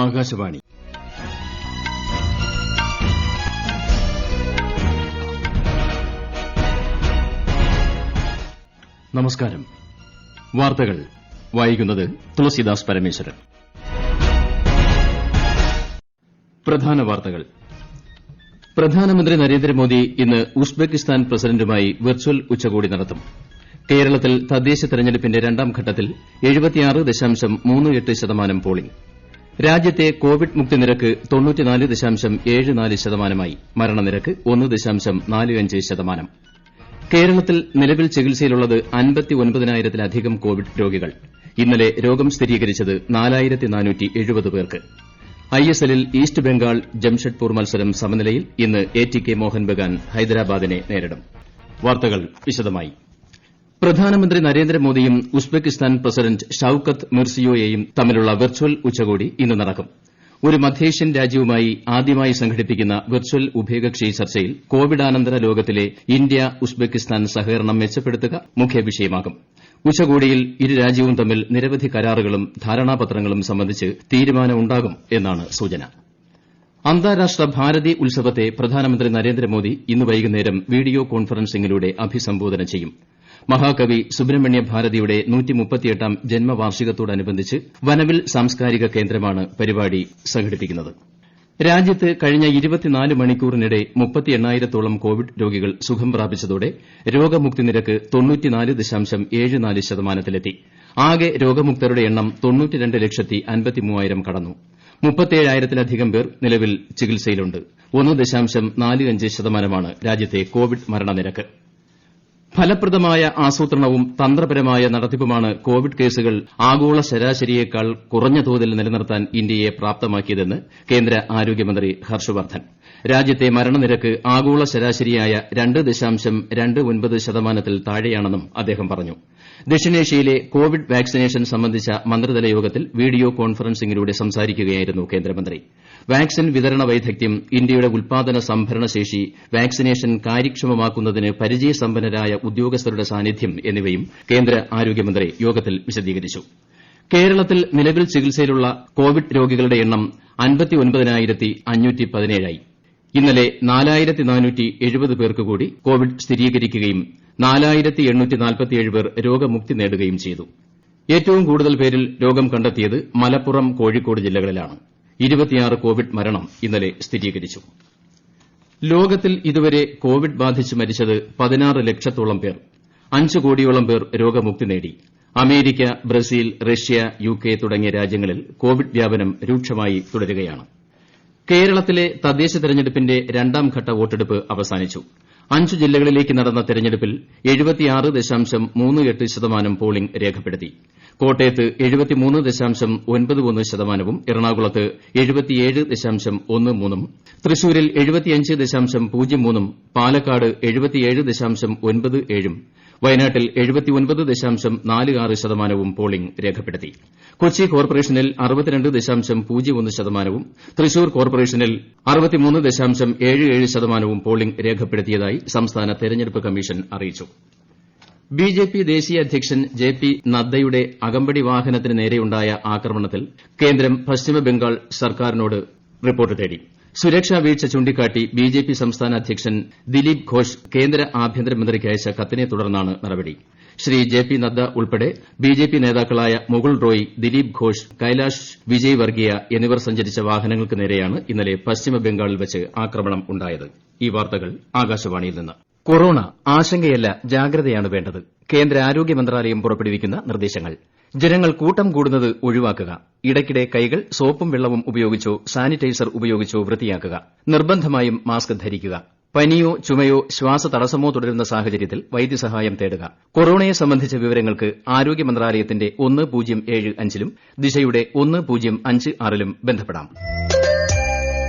ആകാശവാണി. നമസ്കാരം. വാർത്തകൾ വായിക്കുന്നത് തുളസിദാസ് പരമേശ്വരൻ. പ്രധാന വാർത്തകൾ. പ്രധാനമന്ത്രി നരേന്ദ്രമോദി ഇന്ന് ഉസ്ബെക്കിസ്ഥാൻ പ്രസിഡന്റുമായി വെർച്വൽ ഉച്ചകോടി നടത്തും. കേരളത്തിൽ തദ്ദേശ തെരഞ്ഞെടുപ്പിന്റെ രണ്ടാം ഘട്ടത്തിൽ 76.38% പോളിംഗ്. രാജ്യത്തെ കോവിഡ് മുക്തി നിരക്ക് 94.74%. മരണനിരക്ക് 1.45%. കേരളത്തിൽ നിലവിൽ ചികിത്സയിലുള്ളത് 59,000-ലധികം കോവിഡ് രോഗികൾ. ഇന്നലെ രോഗം സ്ഥിരീകരിച്ചത് 4,470 പേർക്ക്. ഐഎസ്എല്ലിൽ ഈസ്റ്റ് ബംഗാൾ ജംഷഡ്പൂർ മത്സരം സമനിലയിൽ. ഇന്ന് ATK മോഹൻ ബഗാൻ ഹൈദരാബാദിനെ നേരിടും. വാർത്തകൾ വിശദമായി. പ്രധാനമന്ത്രി നരേന്ദ്രമോദിയും ഉസ്ബെക്കിസ്ഥാൻ പ്രസിഡന്റ് ഷൌക്കത്ത് മിർസിയോയേയും തമ്മിലുള്ള വെർച്വൽ ഉച്ചകോടി ഇന്ന് നടക്കും. ഒരു മധ്യേഷ്യൻ രാജ്യവുമായി ആദ്യമായി സംഘടിപ്പിക്കുന്ന വെർച്വൽ ഉഭയകക്ഷി ചർച്ചയിൽ കോവിഡാനന്തര ലോകത്തിലെ ഇന്ത്യ ഉസ്ബെക്കിസ്ഥാൻ സഹകരണം മെച്ചപ്പെടുത്തുക മുഖ്യ വിഷയമാകും. ഉച്ചകോടിയിൽ ഇരു രാജ്യവും തമ്മിൽ നിരവധി കരാറുകളും ധാരണാപത്രങ്ങളും സംബന്ധിച്ച് തീരുമാനമുണ്ടാകും എന്നാണ് സൂചന. അന്താരാഷ്ട്ര ഭാരതി ഉത്സവത്തെ പ്രധാനമന്ത്രി നരേന്ദ്രമോദി ഇന്ന് വൈകുന്നേരം വീഡിയോ കോൺഫറൻസിംഗിലൂടെ അഭിസംബോധന ചെയ്യും. മഹാകവി സുബ്രഹ്മണ്യ ഭാരതിയുടെ 138ാം ജന്മവാർഷികത്തോടനുബന്ധിച്ച് വനവിൽ സാംസ്കാരിക കേന്ദ്രമാണ് പരിപാടി സംഘടിപ്പിക്കുന്നത്. രാജ്യത്ത് കഴിഞ്ഞ 24 മണിക്കൂറിനിടെ 38,000-ഓളം കോവിഡ് രോഗികൾ സുഖം പ്രാപിച്ചതോടെ രോഗമുക്തി നിരക്ക് 94.74%-ലെത്തി. ആകെ രോഗമുക്തരുടെ എണ്ണം 92,53,000 കടന്നു. 37,000-ലധികം പേർ നിലവിൽ ചികിത്സയിലുണ്ട്. 1.45%-മാണ് രാജ്യത്തെ കോവിഡ് മരണനിരക്ക്. ഫലപ്രദമായ ആസൂത്രണവും തന്ത്രപരമായ നടത്തിപ്പുമാണ് കോവിഡ് കേസുകൾ ആഗോള ശരാശരിയേക്കാൾ കുറഞ്ഞ തോതിൽ നിലനിർത്താൻ ഇന്ത്യയെ പ്രാപ്തമാക്കിയതെന്ന് കേന്ദ്ര ആരോഗ്യമന്ത്രി ഹർഷവർദ്ധൻ. രാജ്യത്തെ മരണനിരക്ക് ആഗോള ശരാശരിയായ 2.29%-ൽ താഴെയാണെന്നും അദ്ദേഹം പറഞ്ഞു. ദക്ഷിണേഷ്യയിലെ കോവിഡ് വാക്സിനേഷൻ സംബന്ധിച്ച മന്ത്രിതല യോഗത്തിൽ വീഡിയോ കോൺഫറൻസിംഗിലൂടെ സംസാരിക്കുകയായിരുന്നു കേന്ദ്രമന്ത്രി. വാക്സിൻ വിതരണ വൈദഗ്ധ്യം, ഇന്ത്യയുടെ ഉൽപാദന സംഭരണ ശേഷി, വാക്സിനേഷൻ കാര്യക്ഷമമാക്കുന്നതിന് പരിചയസമ്പന്നരായ ഉദ്യോഗസ്ഥരുടെ സാന്നിധ്യം എന്നിവയും കേന്ദ്ര ആരോഗ്യമന്ത്രി യോഗത്തിൽ വിശദീകരിച്ചു. കേരളത്തിൽ നിലവിൽ ചികിത്സയിലുള്ള കോവിഡ് രോഗികളുടെ എണ്ണം 59,517 ഇന്നലെ 4,470 പേർക്ക് കൂടി കോവിഡ് സ്ഥിരീകരിക്കുകയും 4,847 പേർ രോഗമുക്തി നേടുകയും ചെയ്തു. ഏറ്റവും കൂടുതൽ പേരിൽ രോഗം കണ്ടെത്തിയത് മലപ്പുറം, കോഴിക്കോട് ജില്ലകളിലാണ്. 26 കോവിഡ് മരണം ഇന്നലെ സ്ഥിരീകരിച്ചു. ലോകത്തിൽ ഇതുവരെ കോവിഡ് ബാധിച്ച് മരിച്ചത് 16 ലക്ഷത്തോളം പേർ. 5 കോടിയോളം പേർ രോഗമുക്തി നേടി. അമേരിക്ക, ബ്രസീൽ, റഷ്യ, UK തുടങ്ങിയ രാജ്യങ്ങളിൽ കോവിഡ് വ്യാപനം രൂക്ഷമായി തുടരുകയാണ്. കേരളത്തിലെ തദ്ദേശ തെരഞ്ഞെടുപ്പിന്റെ രണ്ടാം ഘട്ട വോട്ടെടുപ്പ് അവസാനിച്ചു. 5 ജില്ലകളിലേക്ക് നടന്ന തെരഞ്ഞെടുപ്പിൽ 76.38% പോളിംഗ് രേഖപ്പെടുത്തി. കോട്ടയത്ത് 73.91%, എറണാകുളത്ത് 77.13%, തൃശൂരിൽ 75.03%, പാലക്കാട് 77.97%, വയനാട്ടിൽ 79.46% പോളിംഗ് രേഖപ്പെടുത്തി. കൊച്ചി കോർപ്പറേഷനിൽ 62.01%, തൃശൂർ കോർപ്പറേഷനിൽ 63.77% പോളിംഗ് രേഖപ്പെടുത്തിയതായി സംസ്ഥാന തെരഞ്ഞെടുപ്പ് കമ്മീഷൻ അറിയിച്ചു. ബിജെപി ദേശീയ അധ്യക്ഷൻ JP നദ്ദയുടെ അകമ്പടി വാഹനത്തിന് നേരെയുണ്ടായ ആക്രമണത്തിൽ കേന്ദ്രം പശ്ചിമബംഗാൾ സർക്കാരിനോട് റിപ്പോർട്ട് തേടി. സുരക്ഷാ വീഴ്ച ചൂണ്ടിക്കാട്ടി ബിജെപി സംസ്ഥാന അധ്യക്ഷൻ ദിലീപ് ഘോഷ് കേന്ദ്ര ആഭ്യന്തരമന്ത്രിക്ക് അയച്ച കത്തിനെ തുടർന്നാണ് നടപടി. ശ്രീ JP നദ്ദ ഉൾപ്പെടെ ബിജെപി നേതാക്കളായ മുകുൾ റോയ്, ദിലീപ് ഘോഷ്, കൈലാഷ് വിജയ് വർഗിയ എന്നിവർ സഞ്ചരിച്ച വാഹനങ്ങൾക്ക് നേരെയാണ് ഇന്നലെ പശ്ചിമബംഗാളിൽ വച്ച് ആക്രമണം ഉണ്ടായത്. ഈ വാർത്തകൾ ആകാശവാണിയിൽ നിന്ന്. കൊറോണ ആശങ്കയല്ല, ജാഗ്രതയാണ് വേണ്ടത്. കേന്ദ്ര ആരോഗ്യ മന്ത്രാലയം പുറപ്പെടുവിക്കുന്ന നിർദ്ദേശങ്ങൾ. ജനങ്ങൾ കൂട്ടം കൂടുന്നത് ഒഴിവാക്കുക. ഇടയ്ക്കിടെ കൈകൾ സോപ്പും വെള്ളവും ഉപയോഗിച്ചോ സാനിറ്റൈസർ ഉപയോഗിച്ചോ വൃത്തിയാക്കുക. നിർബന്ധമായും മാസ്ക് ധരിക്കുക. പനിയോ ചുമയോ ശ്വാസതടസ്സമോ തുടരുന്ന സാഹചര്യത്തിൽ വൈദ്യസഹായം തേടുക. കൊറോണയെ സംബന്ധിച്ച വിവരങ്ങൾക്ക് ആരോഗ്യ മന്ത്രാലയത്തിന്റെ 1075-ലും ദിശയുടെ 1056-ലും ബന്ധപ്പെടാം.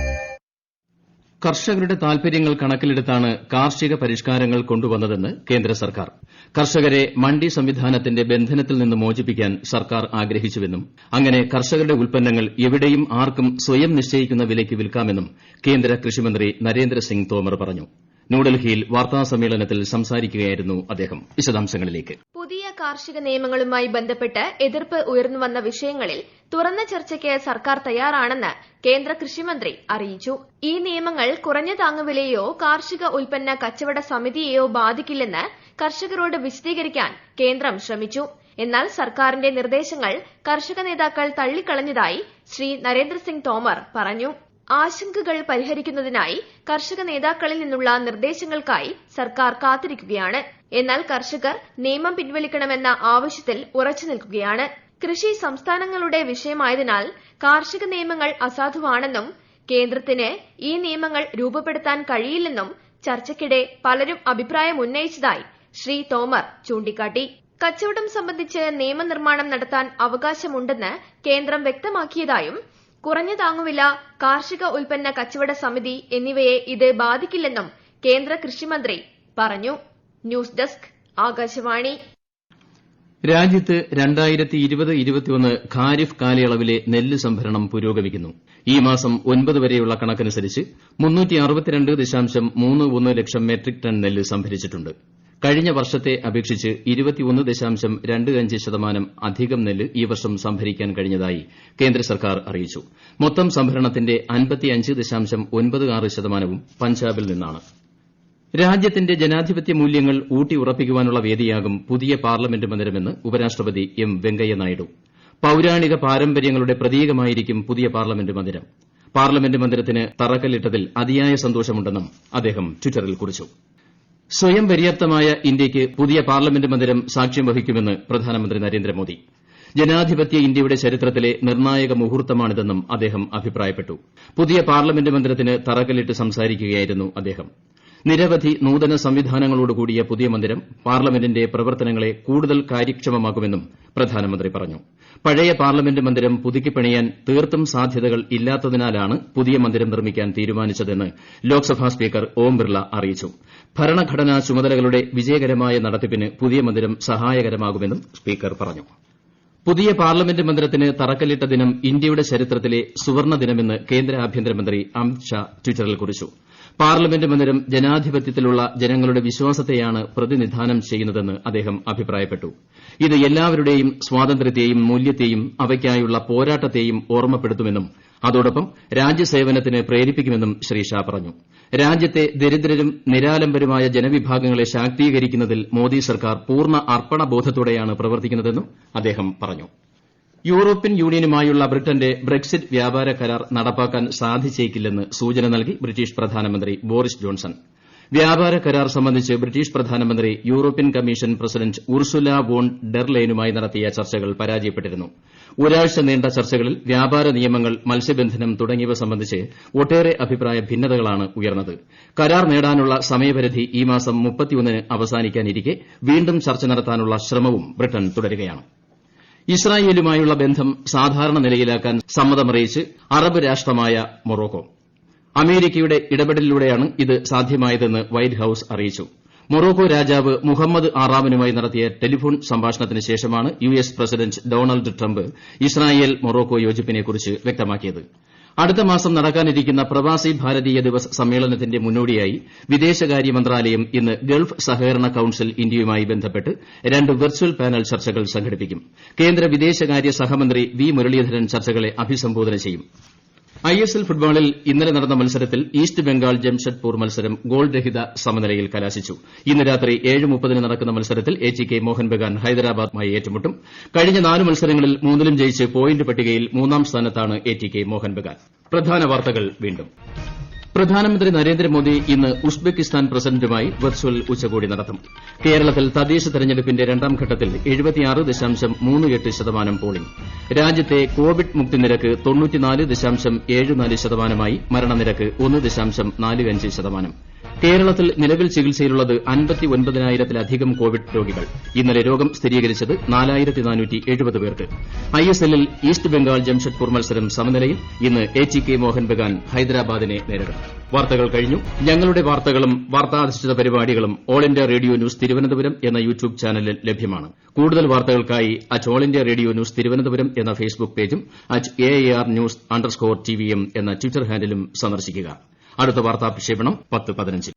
കർഷകരുടെ താൽപര്യങ്ങൾ കണക്കിലെടുത്താണ് കാർഷിക പരിഷ്കാരങ്ങൾ കൊണ്ടുവന്നതെന്ന് കേന്ദ്ര സർക്കാർ. കർഷകരെ മണ്ഡി സംവിധാനത്തിന്റെ ബന്ധനത്തിൽ നിന്ന് മോചിപ്പിക്കാൻ സർക്കാർ ആഗ്രഹിച്ചുവെന്നും അങ്ങനെ കർഷകരുടെ ഉൽപ്പന്നങ്ങൾ എവിടെയും ആർക്കും സ്വയം നിശ്ചയിക്കുന്ന വിലയ്ക്ക് വിൽക്കാമെന്നും കേന്ദ്ര കൃഷിമന്ത്രി നരേന്ദ്രസിംഗ് തോമർ പറഞ്ഞു. ന്യൂഡൽഹിയിൽ വാർത്താസമ്മേളനത്തിൽ സംസാരിക്കുകയായിരുന്നു അദ്ദേഹം. വിശദാംശങ്ങളിലേക്ക്. പുതിയ കാർഷിക നിയമങ്ങളുമായി ബന്ധപ്പെട്ട് എതിർപ്പ് ഉയർന്നുവന്ന വിഷയങ്ങളിൽ തുറന്ന ചർച്ചയ്ക്ക് സർക്കാർ തയ്യാറാണെന്ന് കേന്ദ്ര കൃഷിമന്ത്രി അറിയിച്ചു. ഈ നിയമങ്ങൾ കുറഞ്ഞ താങ്ങുവിലയെയോ കാർഷിക ഉൽപ്പന്ന കച്ചവട സമിതിയെയോ ബാധിക്കില്ലെന്ന് കർഷകരോട് വിശദീകരിക്കാൻ കേന്ദ്രം ശ്രമിച്ചു. എന്നാൽ സർക്കാരിന്റെ നിർദ്ദേശങ്ങൾ കർഷക നേതാക്കൾ തള്ളിക്കളഞ്ഞതായി ശ്രീ നരേന്ദ്രസിംഗ് തോമർ പറഞ്ഞു. ആശങ്കകൾ പരിഹരിക്കുന്നതിനായി കർഷക നേതാക്കളിൽ നിന്നുള്ള നിർദ്ദേശങ്ങൾക്കായി സർക്കാർ കാത്തിരിക്കുകയാണ്. എന്നാൽ കർഷകർ നിയമം പിൻവലിക്കണമെന്ന ആവശ്യത്തിൽ ഉറച്ചു നിൽക്കുകയാണ്. കൃഷി സംസ്ഥാനങ്ങളുടെ വിഷയമായതിനാൽ കാർഷിക നിയമങ്ങൾ അസാധുവാണെന്നും കേന്ദ്രത്തിന് ഈ നിയമങ്ങൾ രൂപപ്പെടുത്താൻ കഴിയില്ലെന്നും ചർച്ചയ്ക്കിടെ പലരും അഭിപ്രായം ഉന്നയിച്ചതായി ശ്രീ തോമർ ചൂണ്ടിക്കാട്ടി. കച്ചവടം സംബന്ധിച്ച് നിയമനിർമ്മാണം നടത്താൻ അവകാശമുണ്ടെന്ന് കേന്ദ്രം വ്യക്തമാക്കിയതായും കുറഞ്ഞ താങ്ങുവില, കാർഷിക ഉൽപ്പന്ന കച്ചവട സമിതി എന്നിവയെ ഇത് ബാധിക്കില്ലെന്നും കേന്ദ്ര കൃഷിമന്ത്രി പറഞ്ഞു. News desk, Akashvani. രാജ്യത്ത് 2020-21 ഖാരിഫ് കാലയളവിലെ നെല്ല് സംഭരണം പുരോഗമിക്കുന്നു. ഈ മാസം 9 വരെയുള്ള കണക്കനുസരിച്ച് 362.31 ലക്ഷം മെട്രിക് ടൺ നെല്ല് സംഭരിച്ചിട്ടുണ്ട്. കഴിഞ്ഞ വർഷത്തെ അപേക്ഷിച്ച് 21.25% അധികം നെല്ല് ഈ വർഷം സംഭരിക്കാൻ കഴിഞ്ഞതായി കേന്ദ്ര സർക്കാർ അറിയിച്ചു. മൊത്തം സംഭരണത്തിന്റെ 55.96% പഞ്ചാബിൽ നിന്നാണ്. രാജ്യത്തിന്റെ ജനാധിപത്യ മൂല്യങ്ങൾ ഊട്ടിയുറപ്പിക്കാനുള്ള വേദിയാകും പുതിയ പാർലമെന്റ് മന്ദിരമെന്ന് ഉപരാഷ്ട്രപതി എം വെങ്കയ്യനായിഡു. പൌരാണിക പാരമ്പര്യങ്ങളുടെ പ്രതീകമായിരിക്കും പുതിയ പാർലമെന്റ് മന്ദിരം. പാർലമെന്റ് മന്ദിരത്തിന് തറക്കല്ലിട്ടതിൽ അതിയായ സന്തോഷമുണ്ടെന്നും അദ്ദേഹം ട്വിറ്ററിൽ കുറിച്ചു. സ്വയം പര്യാപ്തമായ ഇന്ത്യയ്ക്ക് പുതിയ പാർലമെന്റ് മന്ദിരം സാക്ഷ്യം വഹിക്കുമെന്ന് പ്രധാനമന്ത്രി നരേന്ദ്രമോദി. ജനാധിപത്യ ഇന്ത്യയുടെ ചരിത്രത്തിലെ നിർണായക മുഹൂർത്തമാണിതെന്നും അദ്ദേഹം അഭിപ്രായപ്പെട്ടു. പുതിയ പാർലമെന്റ് മന്ദിരത്തിന് തറക്കല്ലിട്ട് സംസാരിക്കുകയായിരുന്നു അദ്ദേഹം. നിരവധി നൂതന സംവിധാനങ്ങളോടുകൂടിയ പുതിയ മന്ദിരം പാർലമെന്റിന്റെ പ്രവർത്തനങ്ങളെ കൂടുതൽ കാര്യക്ഷമമാക്കുമെന്നും പ്രധാനമന്ത്രി പറഞ്ഞു. പഴയ പാർലമെന്റ് മന്ദിരം പുതുക്കിപ്പണിയാൻ തീർത്തും സാധ്യതകൾ ഇല്ലാത്തതിനാലാണ് പുതിയ മന്ദിരം നിർമ്മിക്കാൻ തീരുമാനിച്ചതെന്ന് ലോക്സഭാ സ്പീക്കർ ഓം ബിർള അറിയിച്ചു. ഭരണഘടനാ ചുമതലകളുടെ വിജയകരമായ നടത്തിപ്പിന് പുതിയ മന്ദിരം സഹായകരമാകുമെന്നും സ്പീക്കർ പറഞ്ഞു. പുതിയ പാർലമെന്റ് മന്ദിരത്തിന് തറക്കല്ലിട്ട ദിനം ഇന്ത്യയുടെ ചരിത്രത്തിലെ സുവർണ്ണ ദിനമെന്ന് കേന്ദ്ര ആഭ്യന്തരമന്ത്രി അമിത് ഷാ ട്വിറ്ററിൽ കുറിച്ചു. പാർലമെന്റ് മന്ദിരം ജനാധിപത്യത്തിലുള്ള ജനങ്ങളുടെ വിശ്വാസത്തെയാണ് പ്രതിനിധാനം ചെയ്യുന്നതെന്ന് അദ്ദേഹം അഭിപ്രായപ്പെട്ടു. ഇത് എല്ലാവരുടെയും സ്വാതന്ത്ര്യത്തെയും മൂല്യത്തെയും അവയ്ക്കായുള്ള പോരാട്ടത്തെയും ഓർമ്മപ്പെടുത്തുമെന്നും അതോടൊപ്പം രാജ്യസേവനത്തിന് പ്രേരിപ്പിക്കുമെന്നും ശ്രീ ഷാ പറഞ്ഞു. രാജ്യത്തെ ദരിദ്രരും നിരാലംബരുമായ ജനവിഭാഗങ്ങളെ ശാക്തീകരിക്കുന്നതിൽ മോദി സർക്കാർ പൂർണ്ണ അർപ്പണബോധത്തോടെയാണ് പ്രവർത്തിക്കുന്നതെന്നും അദ്ദേഹം പറഞ്ഞു. യൂറോപ്യൻ യൂണിയനുമായുള്ള ബ്രിട്ടന്റെ ബ്രെക്സിറ്റ് വ്യാപാര കരാർ നടപ്പാക്കാൻ സാധിച്ചേക്കില്ലെന്ന് സൂചന നൽകി ബ്രിട്ടീഷ് പ്രധാനമന്ത്രി ബോറിസ് ജോൺസൺ. വ്യാപാര കരാർ സംബന്ധിച്ച് ബ്രിട്ടീഷ് പ്രധാനമന്ത്രി European commission president Ursula von der ലെയനുമായി നടത്തിയ ചർച്ചകൾ പരാജയപ്പെട്ടിരുന്നു. ഒരാഴ്ച നീണ്ട ചർച്ചകളിൽ വ്യാപാര നിയമങ്ങൾ, മത്സ്യബന്ധനം തുടങ്ങിയവ സംബന്ധിച്ച് ഒട്ടേറെ അഭിപ്രായ ഭിന്നതകളാണ് ഉയർന്നത്. കരാർ നേടാനുള്ള സമയപരിധി ഈ മാസം 31-ന് അവസാനിക്കാനിരിക്കെ വീണ്ടും ചർച്ച നടത്താനുള്ള ശ്രമവും ബ്രിട്ടൻ തുടരുകയാണ്. ഇസ്രായേലുമായുള്ള ബന്ധം സാധാരണ നിലയിലാക്കാൻ സമ്മതമറിയിച്ച് അറബ് രാഷ്ട്രമായ മൊറോക്കോ. അമേരിക്കയുടെ ഇടപെടലിലൂടെയാണ് ഇത് സാധ്യമായതെന്ന് വൈറ്റ് ഹൌസ് അറിയിച്ചു. മൊറോക്കോ രാജാവ് മുഹമ്മദ് ആറാമനുമായി നടത്തിയ ടെലിഫോൺ സംഭാഷണത്തിന് ശേഷമാണ് US president Donald Trump Israel Morocco യോജിപ്പിനെക്കുറിച്ച് വ്യക്തമാക്കിയത്. അടുത്ത മാസം നടക്കാനിരിക്കുന്ന പ്രവാസി ഭാരതീയ ദിവസ് സമ്മേളനത്തിന്റെ മുന്നോടിയായി വിദേശകാര്യ മന്ത്രാലയം ഇന്ന് ഗൾഫ് സഹകരണ കൌൺസിൽ ഇന്ത്യയുമായി ബന്ധപ്പെട്ട് 2 വെർച്വൽ പാനൽ ചർച്ചകൾ സംഘടിപ്പിക്കും. കേന്ദ്ര വിദേശകാര്യ സഹമന്ത്രി വി മുരളീധരൻ ചർച്ചകളെ അഭിസംബോധന ചെയ്യും. ഐഎസ്എൽ ഫുട്ബോളിൽ ഇന്നലെ നടന്ന മത്സരത്തിൽ ഈസ്റ്റ് ബംഗാൾ ജംഷഡ്പൂർ മത്സരം ഗോൾ രഹിത സമനിലയിൽ കലാശിച്ചു. ഇന്ന് രാത്രി 7:30-ന് നടക്കുന്ന മത്സരത്തിൽ എടികെ മോഹൻ ബഗാൻ ഹൈദരാബാദുമായി ഏറ്റുമുട്ടും. കഴിഞ്ഞ 4 മത്സരങ്ങളിൽ 3-ലും ജയിച്ച് പോയിന്റ് പട്ടികയിൽ 3-ാം സ്ഥാനത്താണ് എടികെ മോഹൻ ബഗാൻ. പ്രധാന വാർത്തകൾ വീണ്ടും. പ്രധാനമന്ത്രി നരേന്ദ്രമോദി ഇന്ന് ഉസ്ബെക്കിസ്ഥാൻ പ്രസിഡന്റുമായി വെർച്വൽ ഉച്ചകോടി നടത്തും. കേരളത്തിൽ തദ്ദേശ തെരഞ്ഞെടുപ്പിന്റെ 2ാം ഘട്ടത്തിൽ 76.38% പോളിംഗ്. രാജ്യത്തെ കോവിഡ് മുക്തി നിരക്ക് 94.74%, മരണനിരക്ക് 1.45%. കേരളത്തിൽ നിലവിൽ ചികിത്സയിലുള്ളത് 59,000-ലധികം കോവിഡ് രോഗികൾ. ഇന്നലെ രോഗം സ്ഥിരീകരിച്ചത് 4,470 പേർക്ക്. ഐഎസ്എല്ലിൽ ഈസ്റ്റ് ബംഗാൾ ജംഷഡ്പൂർ മത്സരം സമനിലയിൽ. ഇന്ന് എടികെ മോഹൻ ബഗാൻ ഹൈദരാബാദിനെ നേരിടും. വാർത്തകൾ കഴിഞ്ഞു. ഞങ്ങളുടെ വാർത്തകളും വാർത്താധിഷ്ഠിത പരിപാടികളും all India radio news Thiruvananthapuram എന്ന യൂട്യൂബ് ചാനലിൽ ലഭ്യമാണ്. കൂടുതൽ വാർത്തകൾക്കായി @all India radio news Thiruvananthapuram എന്ന ഫേസ്ബുക്ക് പേജും @AIR_News_TVM എന്ന ട്വിറ്റർ ഹാൻഡിലും സന്ദർശിക്കുക. അടുത്ത വാർത്താ പ്രക്ഷേപണം 10:15.